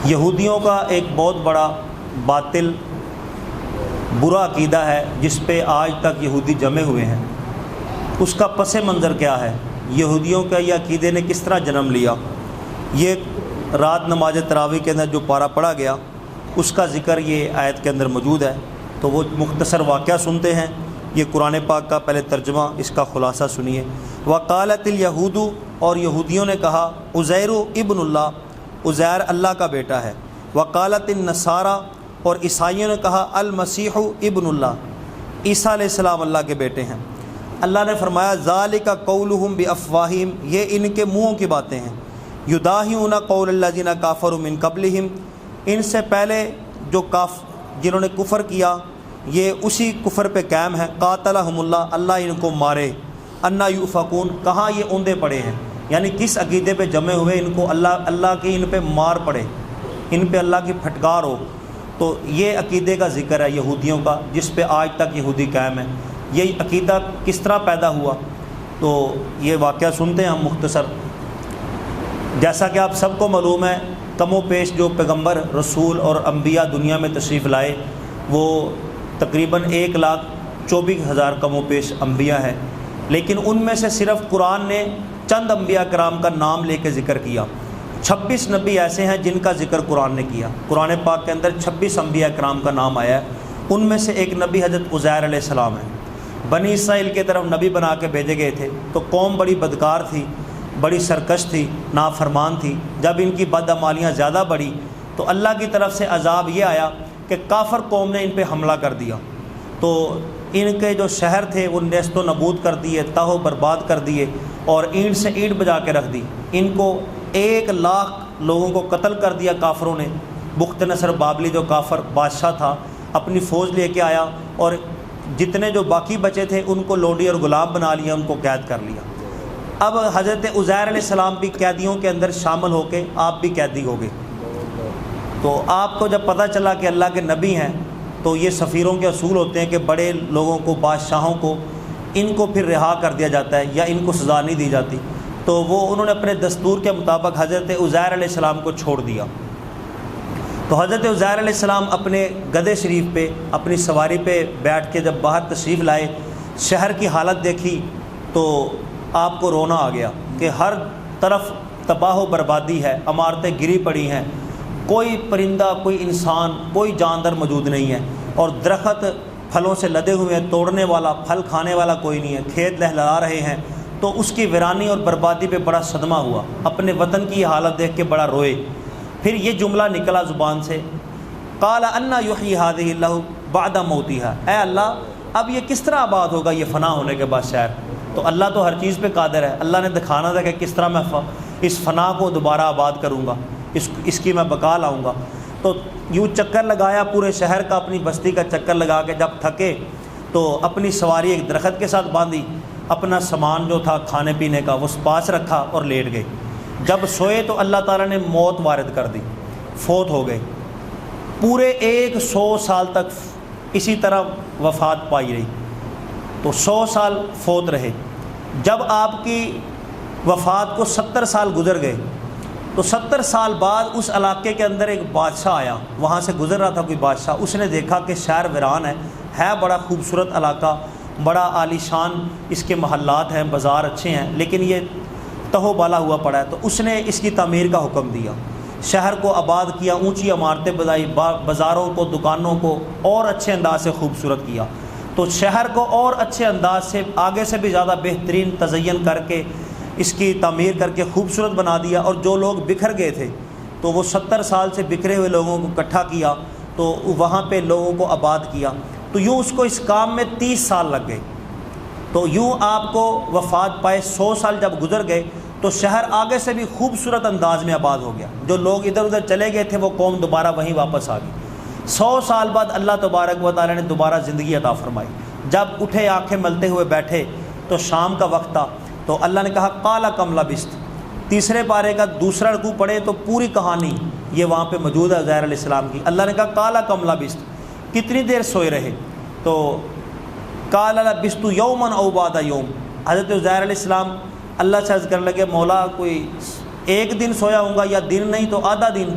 یہودیوں کا ایک بہت بڑا باطل برا عقیدہ ہے جس پہ آج تک یہودی جمے ہوئے ہیں۔ اس کا پس منظر کیا ہے؟ یہودیوں کا یہ عقیدے نے کس طرح جنم لیا؟ یہ رات نماز تراویح کے اندر جو پارہ پڑھا گیا اس کا ذکر یہ آیت کے اندر موجود ہے۔ تو وہ مختصر واقعہ سنتے ہیں۔ یہ قرآن پاک کا پہلے ترجمہ، اس کا خلاصہ سنیے۔ وقالت الیہود، اور یہودیوں نے کہا عزیر ابن اللہ، عزیر اللہ کا بیٹا ہے۔ وقالت النصارى، اور عیسائیوں نے کہا المسیح ابن اللہ، عیسیٰ علیہ السلام اللہ کے بیٹے ہیں۔ اللہ نے فرمایا ذالک قولہم بافواہہم، یہ ان کے منہوں کی باتیں ہیں۔ یداہیون قول الذین کفروا من قبلہم، ان سے پہلے جو جنہوں نے کفر کیا یہ اسی کفر پہ قائم ہے۔ قاتلہم اللہ، اللہ ان کو مارے۔ انا یؤفکون، کہاں یہ اوندے پڑے ہیں، یعنی کس عقیدے پہ جمے ہوئے ان کو اللہ کی ان پہ مار پڑے، ان پہ اللہ کی پھٹکار ہو۔ تو یہ عقیدے کا ذکر ہے یہودیوں کا، جس پہ آج تک یہودی قائم ہے۔ یہ عقیدہ کس طرح پیدا ہوا؟ تو یہ واقعہ سنتے ہیں ہم مختصر۔ جیسا کہ آپ سب کو معلوم ہے، کم و پیش جو پیغمبر، رسول اور انبیاء دنیا میں تشریف لائے وہ تقریباً 1,24,000 کم و پیش انبیاء ہیں، لیکن ان میں سے صرف قرآن نے چند انبیاء کرام کا نام لے کے ذکر کیا۔ 26 نبی ایسے ہیں جن کا ذکر قرآن نے کیا۔ قرآن پاک کے اندر 26 انبیاء کرام کا نام آیا ہے۔ ان میں سے ایک نبی حضرت عزیر علیہ السلام ہے۔ بنی اسرائیل کے طرف نبی بنا کے بھیجے گئے تھے، تو قوم بڑی بدکار تھی، بڑی سرکش تھی، نافرمان تھی۔ جب ان کی بدعمالیاں زیادہ بڑھی تو اللہ کی طرف سے عذاب یہ آیا کہ کافر قوم نے ان پہ حملہ کر دیا۔ تو ان کے جو شہر تھے وہ نیست و نبود کر دیے، تاہ و برباد کر دیے، اور اینٹ سے اینٹ بجا کے رکھ دی۔ ان کو 1,00,000 لوگوں کو قتل کر دیا کافروں نے۔ بخت نصر بابلی جو کافر بادشاہ تھا اپنی فوج لے کے آیا، اور جتنے جو باقی بچے تھے ان کو لوڈی اور غلام بنا لیا، ان کو قید کر لیا۔ اب حضرت عزیر علیہ السلام بھی قیدیوں کے اندر شامل ہو کے آپ بھی قیدی ہو گئے۔ تو آپ کو جب پتہ چلا کہ اللہ کے نبی ہیں تو یہ سفیروں کے اصول ہوتے ہیں کہ بڑے لوگوں کو، بادشاہوں کو، ان کو پھر رہا کر دیا جاتا ہے یا ان کو سزا نہیں دی جاتی۔ تو انہوں نے اپنے دستور کے مطابق حضرت عزیر علیہ السلام کو چھوڑ دیا۔ تو حضرت عزیر علیہ السلام اپنے گدھے شریف پہ، اپنی سواری پہ بیٹھ کے جب باہر تشریف لائے، شہر کی حالت دیکھی تو آپ کو رونا آ گیا کہ ہر طرف تباہ و بربادی ہے، عمارتیں گری پڑی ہیں، کوئی پرندہ، کوئی انسان، کوئی جاندار موجود نہیں ہے، اور درخت پھلوں سے لدے ہوئے ہیں، توڑنے والا، پھل کھانے والا کوئی نہیں ہے، کھیت لہلہا رہے ہیں۔ تو اس کی ویرانی اور بربادی پہ بڑا صدمہ ہوا، اپنے وطن کی حالت دیکھ کے بڑا روئے۔ پھر یہ جملہ نکلا زبان سے، قال انا یحیی هذه اللہ بعد موتها، اے اللہ اب یہ کس طرح آباد ہوگا یہ فنا ہونے کے بعد شہر؟ تو اللہ تو ہر چیز پہ قادر ہے، اللہ نے دکھانا تھا کہ کس طرح میں اس فنا کو دوبارہ آباد کروں گا، اس کی میں بقا لاؤں گا۔ تو یوں چکر لگایا پورے شہر کا، اپنی بستی کا چکر لگا کے جب تھکے تو اپنی سواری ایک درخت کے ساتھ باندھی، اپنا سامان جو تھا کھانے پینے کا وہ پاس رکھا اور لیٹ گئے۔ جب سوئے تو اللہ تعالیٰ نے موت وارد کر دی، فوت ہو گئے۔ پورے 100 سال تک اسی طرح وفات پائی رہی، تو 100 سال فوت رہے۔ جب آپ کی وفات کو 70 سال گزر گئے تو 70 سال بعد اس علاقے کے اندر ایک بادشاہ آیا، وہاں سے گزر رہا تھا کوئی بادشاہ، اس نے دیکھا کہ شہر ویران ہے بڑا خوبصورت علاقہ، بڑا عالی شان اس کے محلات ہیں، بازار اچھے ہیں، لیکن یہ تہو بالا ہوا پڑا ہے۔ تو اس نے اس کی تعمیر کا حکم دیا، شہر کو آباد کیا، اونچی عمارتیں بنائی، بازاروں کو، دکانوں کو اور اچھے انداز سے خوبصورت کیا۔ تو شہر کو اور اچھے انداز سے، آگے سے بھی زیادہ بہترین تزئین کر کے، اس کی تعمیر کر کے خوبصورت بنا دیا۔ اور جو لوگ بکھر گئے تھے تو وہ 70 سال سے بکھرے ہوئے لوگوں کو اکٹھا کیا، تو وہاں پہ لوگوں کو آباد کیا۔ تو یوں اس کو اس کام میں 30 سال لگ گئے۔ تو یوں آپ کو وفات پائے، 100 سال جب گزر گئے تو شہر آگے سے بھی خوبصورت انداز میں آباد ہو گیا۔ جو لوگ ادھر ادھر چلے گئے تھے وہ قوم دوبارہ وہیں واپس آ گئی۔ 100 سال بعد اللہ تبارک و تعالیٰ نے دوبارہ زندگی عطا فرمائی۔ جب اٹھے، آنکھیں ملتے ہوئے بیٹھے تو شام کا وقت تھا، تو اللہ نے کہا قال کم لبثت۔ تیسرے پارے کا دوسرا رکوع پڑھے تو پوری کہانی یہ وہاں پہ موجود ہے عزیر علیہ السلام کی۔ اللہ نے کہا قال کم لبثت، کتنی دیر سوئے رہے؟ تو قال لبثت یوما او بعد یوم۔ حضرت عزیر علیہ السلام اللہ سے عرض کرنے لگے، مولا کوئی ایک دن سویا ہوں گا یا دن نہیں تو آدھا دن۔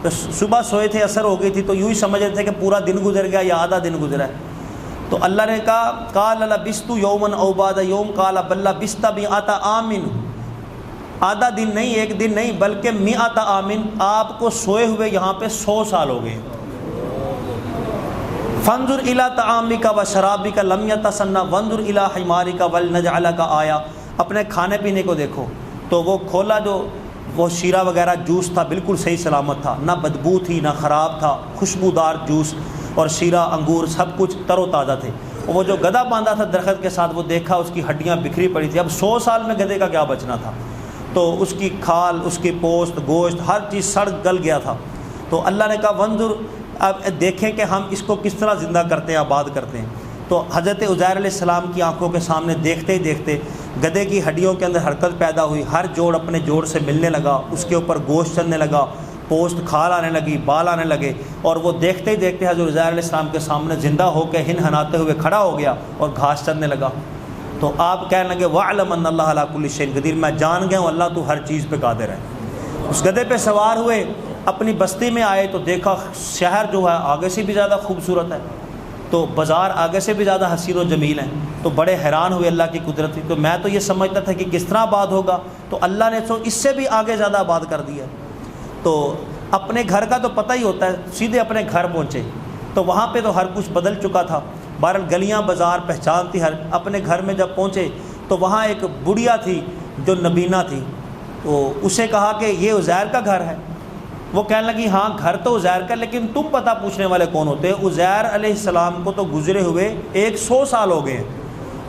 تو صبح سوئے تھے، عصر ہو گئی تھی، تو یوں ہی سمجھ رہے تھے کہ پورا دن گزر گیا یا آدھا دن گزرا ہے۔ تو اللہ نے کہا قال لبثت یوما او بعد یوم قال بل لبثت مئۃ عام، آدھا دن نہیں، ایک دن نہیں، بلکہ مئۃ عام، آپ کو سوئے ہوئے یہاں پہ 100 سال ہو گئے۔ فانظر الی طعامک و شرابک لم یتسنى وانظر الی حمارک ولنجعلک آیہ، اپنے کھانے پینے کو دیکھو۔ تو وہ کھولا جو وہ شیرہ وغیرہ جوس تھا بالکل صحیح سلامت تھا، نہ بدبو تھی نہ خراب تھا، خوشبودار جوس اور شیرہ انگور سب کچھ تر و تازہ تھے۔ اور وہ جو گدھا باندھا تھا درخت کے ساتھ، وہ دیکھا اس کی ہڈیاں بکھری پڑی تھی۔ اب 100 سال میں گدھے کا کیا بچنا تھا، تو اس کی کھال، اس کی پوست، گوشت، ہر چیز سڑ گل گیا تھا۔ تو اللہ نے کہا وانظر، اب دیکھیں کہ ہم اس کو کس طرح زندہ کرتے ہیں، آباد کرتے ہیں۔ تو حضرت عزیر علیہ السلام کی آنکھوں کے سامنے دیکھتے ہی دیکھتے گدھے کی ہڈیوں کے اندر حرکت پیدا ہوئی، ہر جوڑ اپنے جوڑ سے ملنے لگا، اس کے اوپر گوشت چلنے لگا، پوست کھال آنے لگی، بال آنے لگے، اور وہ دیکھتے ہی دیکھتے حضرت عزیر علیہ السلام کے سامنے زندہ ہو کے ہنہناتے ہوئے کھڑا ہو گیا اور گھاس چرنے لگا۔ تو آپ کہنے لگے وَاعْلَمْ أَنَّ اللَّهَ عَلَىٰ كُلِّ شَيْءٍ قَدِيرٌ، میں جان گیا ہوں اللہ تو ہر چیز پہ قادر ہے۔ اس گدھے پہ سوار ہوئے، اپنی بستی میں آئے تو دیکھا شہر جو ہے آگے سے بھی زیادہ خوبصورت ہے، تو بازار آگے سے بھی زیادہ حسین و جمیل ہیں۔ تو بڑے حیران ہوئے اللہ کی قدرت تھی۔ تو میں تو یہ سمجھتا تھا کہ کس طرح آباد ہوگا، تو اللہ نے تو اس سے بھی آگے زیادہ آباد کر دیا۔ تو اپنے گھر کا تو پتہ ہی ہوتا ہے، سیدھے اپنے گھر پہنچے تو وہاں پہ تو ہر کچھ بدل چکا تھا، بہرحال گلیاں بازار پہچان تھی ہر۔ اپنے گھر میں جب پہنچے تو وہاں ایک بڑھیا تھی جو نبینہ تھی، تو اسے کہا کہ یہ عزیر کا گھر ہے۔ وہ کہنے لگی ہاں گھر تو عزیر کا، لیکن تم پتہ پوچھنے والے کون ہوتے؟ عزیر علیہ السلام کو تو گزرے ہوئے 100 سال ہو گئے ہیں،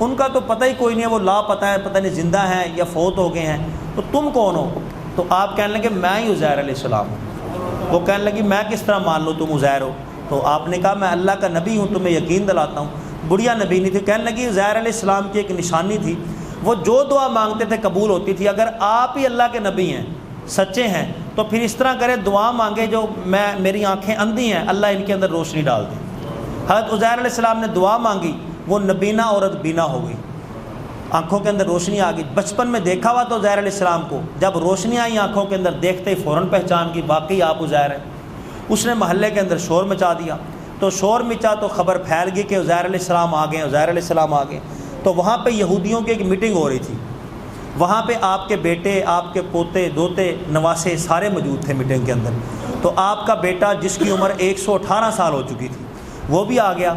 ان کا تو پتہ ہی کوئی نہیں ہے، وہ لاپتہ ہے، پتہ نہیں زندہ ہیں یا فوت ہو گئے ہیں، تو تم کون ہو؟ تو آپ کہنے لگے میں ہی عزیر علیہ السلام ہوں۔ وہ کہنے لگی میں کس طرح مان لوں تم عزیر ہو؟ تو آپ نے کہا میں اللہ کا نبی ہوں، تمہیں یقین دلاتا ہوں۔ بڑھیا نبی نہیں تھی، کہنے لگی عزیر علیہ السلام کی ایک نشانی تھی، وہ جو دعا مانگتے تھے قبول ہوتی تھی۔ اگر آپ ہی اللہ کے نبی ہیں، سچے ہیں، تو پھر اس طرح کرے دعا مانگے جو میری آنکھیں اندھی ہیں، اللہ ان کے اندر روشنی ڈال دے۔ حضرت عزیر علیہ السلام نے دعا مانگی، وہ نبینہ عورت بینا ہو گئی، آنکھوں کے اندر روشنی آ گئی۔ بچپن میں دیکھا ہوا تو عزیر علیہ السلام کو، جب روشنی آئی آنکھوں کے اندر دیکھتے ہی فوراً پہچان کی واقعی آپ عزیر ہیں۔ اس نے محلے کے اندر شور مچا دیا، تو شور مچا تو خبر پھیل گئی کہ عزیر علیہ السلام آ گئے، عزیر علیہ السلام آ گئے۔ تو وہاں پہ یہودیوں کی ایک میٹنگ ہو رہی تھی، وہاں پہ آپ کے بیٹے، آپ کے پوتے، دوتے، نواسے سارے موجود تھے میٹنگ کے اندر۔ تو آپ کا بیٹا جس کی عمر 118 سال ہو چکی تھی وہ بھی آ گیا۔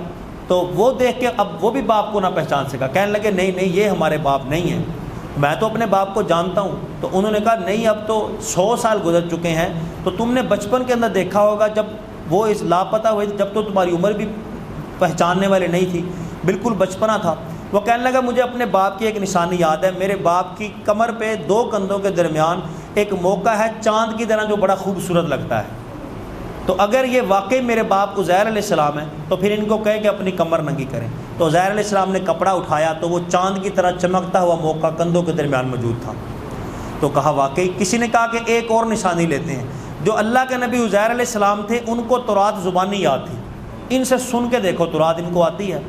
تو وہ دیکھ کے اب وہ بھی باپ کو نہ پہچان سکا، کہنے لگے نہیں نہیں یہ ہمارے باپ نہیں ہیں، میں تو اپنے باپ کو جانتا ہوں۔ تو انہوں نے کہا نہیں اب تو 100 سال گزر چکے ہیں، تو تم نے بچپن کے اندر دیکھا ہوگا جب وہ اس لاپتہ ہوئے، جب تو تمہاری عمر بھی پہچاننے والی نہیں تھی، بالکل بچپنا تھا۔ وہ کہنے لگا مجھے اپنے باپ کی ایک نشانی یاد ہے، میرے باپ کی کمر پہ 2 کندھوں کے درمیان ایک موقع ہے چاند کی طرح جو بڑا خوبصورت لگتا ہے۔ تو اگر یہ واقعی میرے باپ عزیر علیہ السلام ہیں تو پھر ان کو کہے کہ اپنی کمر ننگی کریں۔ تو عزیر علیہ السلام نے کپڑا اٹھایا تو وہ چاند کی طرح چمکتا ہوا موقع کندھوں کے درمیان موجود تھا۔ تو کہا واقعی۔ کسی نے کہا کہ ایک اور نشانی لیتے ہیں، جو اللہ کے نبی عزیر علیہ السلام تھے ان کو تورات زبانی یاد تھی، ان سے سن کے دیکھو تورات ان کو آتی ہے۔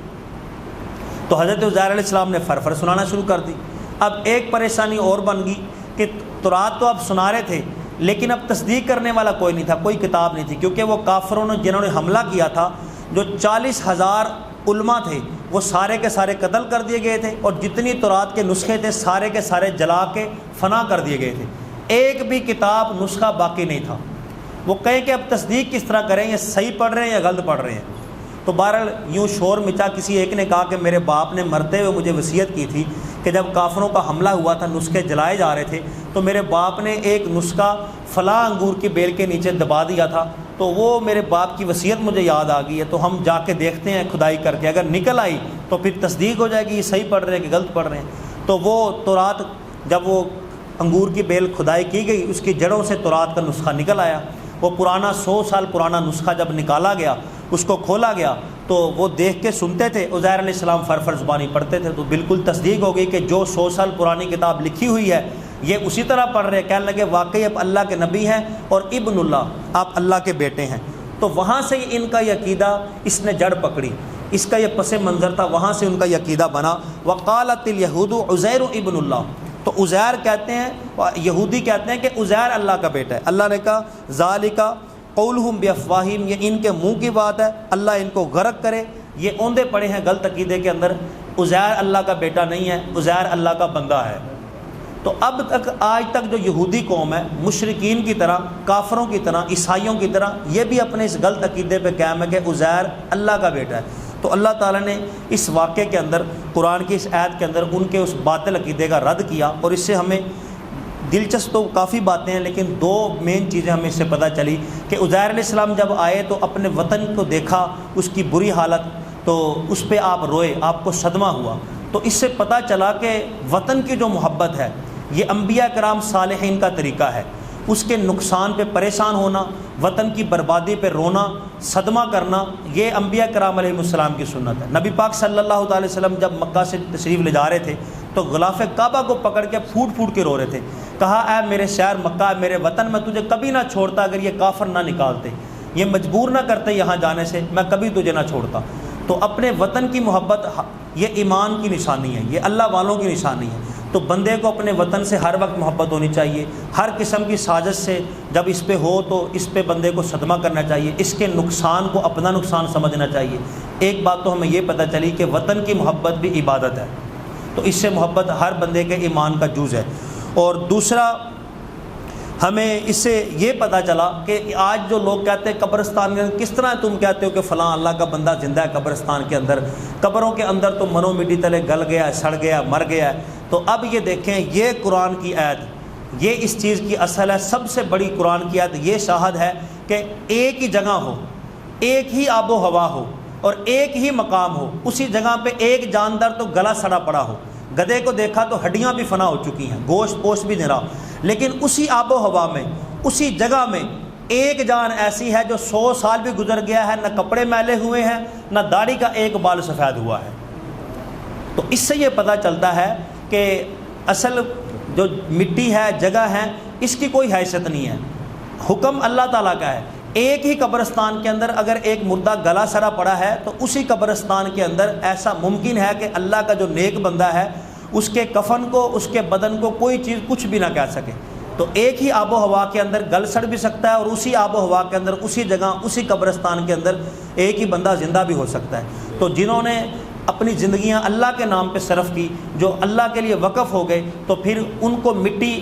تو حضرت عزیر علیہ السلام نے فرفر سنانا شروع کر دی۔ اب ایک پریشانی اور بن گئی کہ تورات تو اب سنا رہے تھے، لیکن اب تصدیق کرنے والا کوئی نہیں تھا، کوئی کتاب نہیں تھی، کیونکہ وہ کافروں نے جنہوں نے حملہ کیا تھا، جو 40,000 علماء تھے وہ سارے کے سارے قتل کر دیے گئے تھے، اور جتنی تورات کے نسخے تھے سارے کے سارے جلا کے فنا کر دیے گئے تھے، ایک بھی کتاب نسخہ باقی نہیں تھا۔ وہ کہیں کہ اب تصدیق کس طرح کریں، یہ صحیح پڑھ رہے ہیں یا غلط پڑھ رہے ہیں؟ تو بہرحال یوں شور مچا، کسی ایک نے کہا کہ میرے باپ نے مرتے ہوئے مجھے وصیت کی تھی کہ جب کافروں کا حملہ ہوا تھا نسخے جلائے جا رہے تھے تو میرے باپ نے ایک نسخہ فلاں انگور کی بیل کے نیچے دبا دیا تھا، تو وہ میرے باپ کی وصیت مجھے یاد آ گئی ہے، تو ہم جا کے دیکھتے ہیں کھدائی کر کے، اگر نکل آئی تو پھر تصدیق ہو جائے گی یہ صحیح پڑھ رہے ہیں کہ غلط پڑھ رہے ہیں۔ تو وہ تورات جب وہ انگور کی بیل کھدائی کی گئی اس کی جڑوں سے تورات کا نسخہ نکل آیا۔ وہ پرانا 100 سال پرانا نسخہ جب نکالا گیا، اس کو کھولا گیا تو وہ دیکھ کے سنتے تھے، عزیر علیہ السلام فرفر زبانی پڑھتے تھے، تو بالکل تصدیق ہو گئی کہ جو 100 سال پرانی کتاب لکھی ہوئی ہے یہ اسی طرح پڑھ رہے ہیں۔ کہنے لگے واقعی آپ اللہ کے نبی ہیں اور ابن اللہ، آپ اللہ کے بیٹے ہیں۔ تو وہاں سے ان کا یہ عقیدہ اس نے جڑ پکڑی، اس کا یہ پس منظر تھا، وہاں سے ان کا یہ عقیدہ بنا۔ وقالت الیہود عزیر ابن اللہ، تو عزیر کہتے ہیں، یہودی کہتے ہیں کہ عزیر اللہ کا بیٹا ہے۔ اللہ نے کہا ذالک قولہم بافواہہم، یہ ان کے منہ کی بات ہے، اللہ ان کو غرق کرے، یہ اوندے پڑے ہیں غلط عقیدے کے اندر، عزیر اللہ کا بیٹا نہیں ہے، عزیر اللہ کا بندہ ہے۔ تو اب تک آج تک جو یہودی قوم ہے، مشرکین کی طرح، کافروں کی طرح، عیسائیوں کی طرح، یہ بھی اپنے اس غلط عقیدے پہ قائم ہے کہ عزیر اللہ کا بیٹا ہے۔ تو اللہ تعالیٰ نے اس واقعے کے اندر، قرآن کی اس آیت کے اندر ان کے اس باطل عقیدے کا رد کیا، اور اس سے ہمیں دلچسپ تو کافی باتیں ہیں، لیکن دو مین چیزیں ہمیں اس سے پتہ چلی کہ عزیر علیہ السلام جب آئے تو اپنے وطن کو دیکھا، اس کی بری حالت، تو اس پہ آپ روئے، آپ کو صدمہ ہوا۔ تو اس سے پتہ چلا کہ وطن کی جو محبت ہے یہ انبیاء کرام صالحین کا طریقہ ہے، اس کے نقصان پہ پریشان ہونا، وطن کی بربادی پہ رونا، صدمہ کرنا، یہ انبیاء کرام علیہ السلام کی سنت ہے۔ نبی پاک صلی اللہ تعالی وسلم جب مکہ سے تشریف لے جا رہے تھے تو غلاف کعبہ کو پکڑ کے پھوٹ پھوٹ کے رو رہے تھے، کہا اے میرے شہر مکہ، میرے وطن، میں تجھے کبھی نہ چھوڑتا اگر یہ کافر نہ نکالتے، یہ مجبور نہ کرتے یہاں جانے سے، میں کبھی تجھے نہ چھوڑتا۔ تو اپنے وطن کی محبت یہ ایمان کی نشانی ہے، یہ اللہ والوں کی نشانی ہے۔ تو بندے کو اپنے وطن سے ہر وقت محبت ہونی چاہیے، ہر قسم کی سازش سے جب اس پہ ہو تو اس پہ بندے کو صدمہ کرنا چاہیے، اس کے نقصان کو اپنا نقصان سمجھنا چاہیے۔ ایک بات تو ہمیں یہ پتہ چلی کہ وطن کی محبت بھی عبادت ہے، تو اس سے محبت ہر بندے کے ایمان کا جز ہے۔ اور دوسرا ہمیں اس سے یہ پتہ چلا کہ آج جو لوگ کہتے ہیں قبرستان کے اندر، کس طرح تم کہتے ہو کہ فلاں اللہ کا بندہ زندہ ہے قبرستان کے اندر، قبروں کے اندر تو منو مٹی تلے گل گیا ہے، سڑ گیا ہے، مر گیا ہے۔ تو اب یہ دیکھیں، یہ قرآن کی آیت، یہ اس چیز کی اصل ہے، سب سے بڑی قرآن کی آیت یہ شاہد ہے کہ ایک ہی جگہ ہو، ایک ہی آب و ہوا ہو اور ایک ہی مقام ہو، اسی جگہ پہ ایک جاندار تو گلا سڑا پڑا ہو، گدھے کو دیکھا تو ہڈیاں بھی فنا ہو چکی ہیں، گوشت پوشت بھی نہیں رہا، لیکن اسی آب و ہوا میں، اسی جگہ میں ایک جان ایسی ہے جو 100 سال بھی گزر گیا ہے، نہ کپڑے میلے ہوئے ہیں، نہ داڑھی کا ایک بال سفید ہوا ہے۔ تو اس سے یہ پتہ چلتا ہے کہ اصل جو مٹی ہے، جگہ ہے، اس کی کوئی حیثیت نہیں ہے، حکم اللہ تعالیٰ کا ہے۔ ایک ہی قبرستان کے اندر اگر ایک مردہ گلا سڑا پڑا ہے تو اسی قبرستان کے اندر ایسا ممکن ہے کہ اللہ کا جو نیک بندہ ہے اس کے کفن کو، اس کے بدن کو کوئی چیز کچھ بھی نہ کہہ سکے۔ تو ایک ہی آب و ہوا کے اندر گل سڑ بھی سکتا ہے، اور اسی آب و ہوا کے اندر، اسی جگہ، اسی قبرستان کے اندر ایک ہی بندہ زندہ بھی ہو سکتا ہے۔ تو جنہوں نے اپنی زندگیاں اللہ کے نام پہ صرف کی، جو اللہ کے لیے وقف ہو گئے، تو پھر ان کو مٹی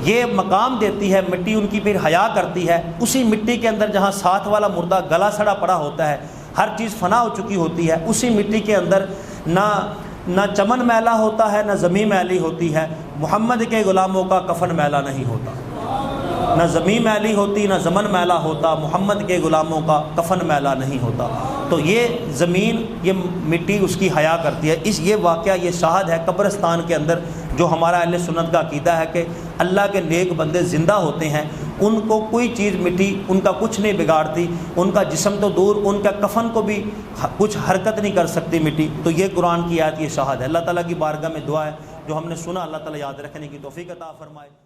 یہ مقام دیتی ہے، مٹی ان کی پھر حیا کرتی ہے۔ اسی مٹی کے اندر جہاں ساتھ والا مردہ گلا سڑا پڑا ہوتا ہے، ہر چیز فنا ہو چکی ہوتی ہے، اسی مٹی کے اندر نہ چمن میلا ہوتا ہے، نہ زمین میلی ہوتی ہے۔ محمد کے غلاموں کا کفن میلا نہیں ہوتا، نہ زمین میلی ہوتی، نہ زمن میلا ہوتا، محمد کے غلاموں کا کفن میلا نہیں ہوتا۔ تو یہ زمین، یہ مٹی اس کی حیا کرتی ہے۔ یہ واقعہ، یہ شاہد ہے قبرستان کے اندر جو ہمارا اہل سنت کا عقیدہ ہے کہ اللہ کے نیک بندے زندہ ہوتے ہیں، ان کو کوئی چیز مٹی ان کا کچھ نہیں بگاڑتی، ان کا جسم تو دور، ان کا کفن کو بھی کچھ حرکت نہیں کر سکتی مٹی۔ تو یہ قرآن کی آیت، یہ شاہد ہے۔ اللہ تعالیٰ کی بارگاہ میں دعا ہے جو ہم نے سنا اللہ تعالیٰ یاد رکھنے کی توفیق عطا فرمائے۔